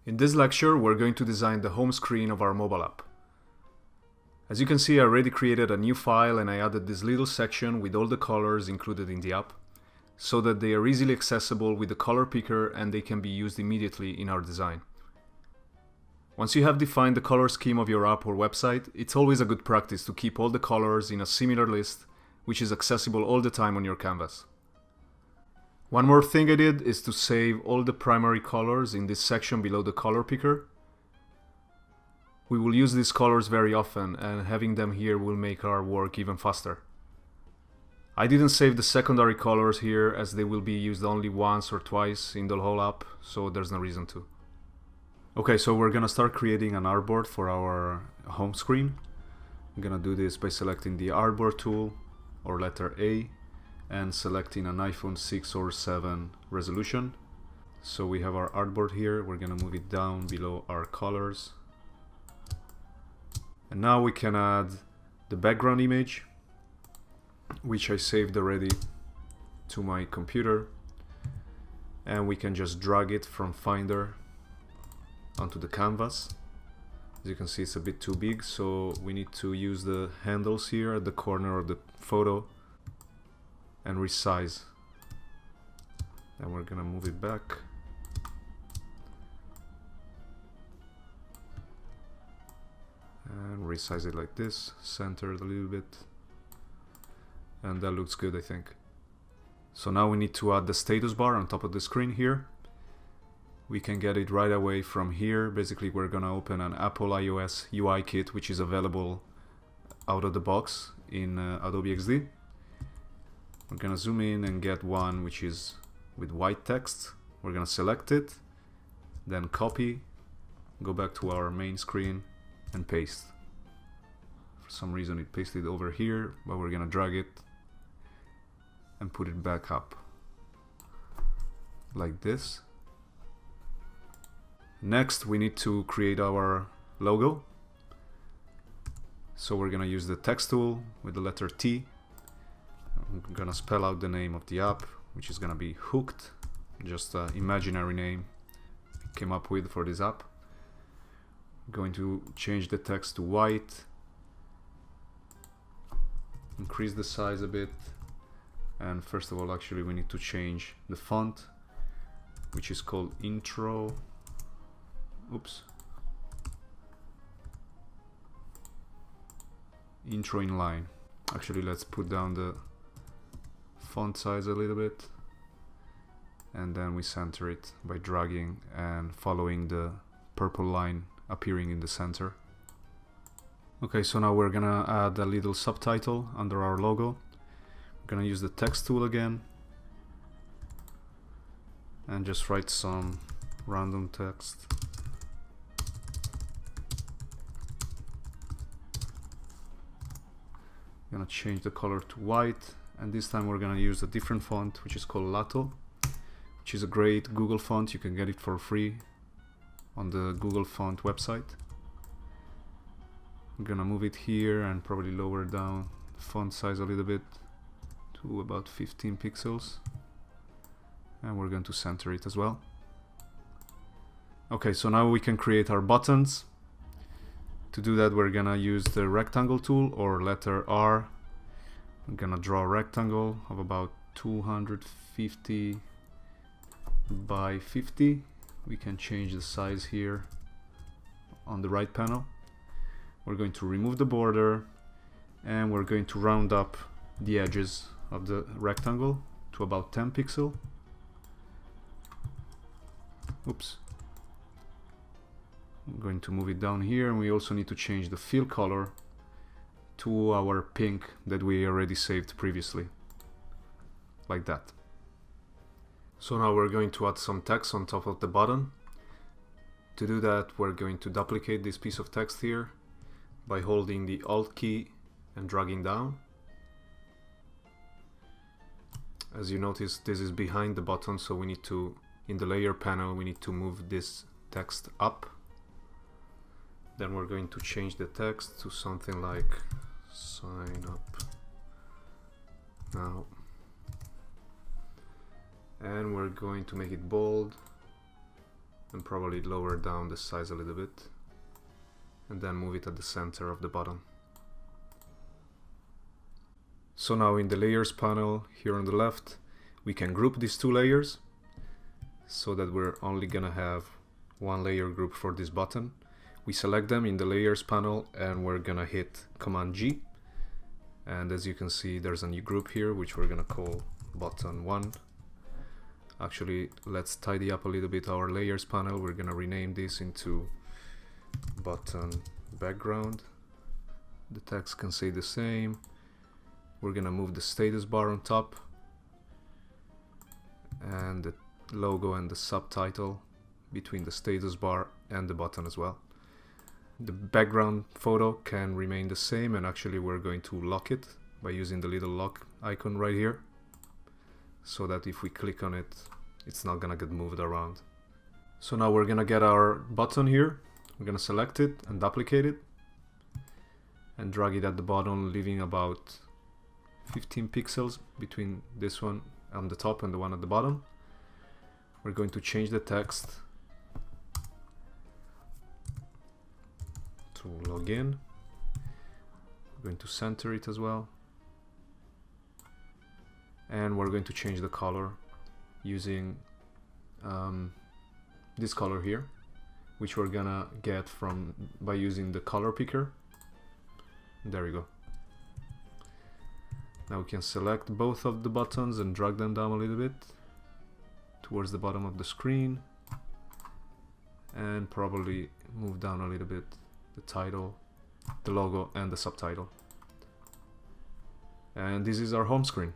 In this lecture, we're going to design the home screen of our mobile app. As you can see, I already created a new file and I added this little section with all the colors included in the app, so that they are easily accessible with the color picker and they can be used immediately in our design. Once you have defined the color scheme of your app or website, it's always a good practice to keep all the colors in a similar list, which is accessible all the time on your canvas. One more thing I did is to save all the primary colors in this section below the color picker. We will use these colors very often, and having them here will make our work even faster. I didn't save the secondary colors here as they will be used only once or twice in the whole app, so there's no reason to. Okay, so we're gonna start creating an artboard for our home screen. I'm gonna do this by selecting the artboard tool or letter A and selecting an iPhone 6 or 7 resolution. So we have our artboard here. We're gonna move it down below our colors. And now we can add the background image, which I saved already to my computer. And we can just drag it from Finder onto the canvas. As you can see, it's a bit too big, so we need to use the handles here at the corner of the photo and resize. Then we're gonna move it back. And resize it like this, center it a little bit. And that looks good, I think. So now we need to add the status bar on top of the screen here. We can get it right away from here. Basically, we're gonna open an Apple iOS UI kit, which is available out of the box in Adobe Xd. We're gonna zoom in and get one which is with white text. We're gonna select it, then copy, go back to our main screen and paste. For some reason it pasted over here, but we're gonna drag it and put it back up like this. Next, we need to create our logo. So we're gonna use the text tool with the letter T. I'm gonna spell out the name of the app, which is gonna be Hooked, just an imaginary name I came up with for this app. I'm going to change the text to white, increase the size a bit, and first of all, actually, we need to change the font, which is called Intro. Oops. Intro inline. Actually, let's put down the font size a little bit, and then we center it by dragging and following the purple line appearing in the center. Okay, so now we're gonna add a little subtitle under our logo. We're gonna use the text tool again and just write some random text. Gonna change the color to white, and this time we're gonna use a different font, which is called Lato, which is a great Google font. You can get it for free on the Google font website. I'm gonna move it here and probably lower down the font size a little bit to about 15 pixels, and we're going to center it as well. Okay, so now we can create our buttons. To do that, we're gonna use the rectangle tool or letter R. I'm gonna draw a rectangle of about 250 by 50. We can change the size here on the right panel. We're going to remove the border and we're going to round up the edges of the rectangle to about 10 pixels. Oops. I'm going to move it down here, and we also need to change the fill color to our pink that we already saved previously, like that. So now we're going to add some text on top of the button. To do that, we're going to duplicate this piece of text here by holding the Alt key and dragging down. As you notice, this is behind the button, so we need to, in the layer panel, we need to move this text up. Then we're going to change the text to something like sign up now. And we're going to make it bold and probably lower down the size a little bit, and then move it at the center of the button. So now in the layers panel here on the left, we can group these two layers so that we're only gonna have one layer group for this button. We select them in the layers panel and we're gonna hit Command G, and as you can see there's a new group here which we're gonna call button 1. Actually, let's tidy up a little bit our layers panel. We're gonna rename this into button background. The text can stay the same. We're gonna move the status bar on top and the logo and the subtitle between the status bar and the button as well. The background photo can remain the same, and actually we're going to lock it by using the little lock icon right here, so that if we click on it, it's not gonna get moved around. So now we're gonna get our button here. We're gonna select it and duplicate it and drag it at the bottom, leaving about 15 pixels between this one on the top and the one at the bottom. We're going to change the text to login. We're going to center it as well, and we're going to change the color using this color here, which we're gonna get by using the color picker. There we go. Now we can select both of the buttons and drag them down a little bit towards the bottom of the screen, and probably move down a little bit the title, the logo, and the subtitle. And this is our home screen.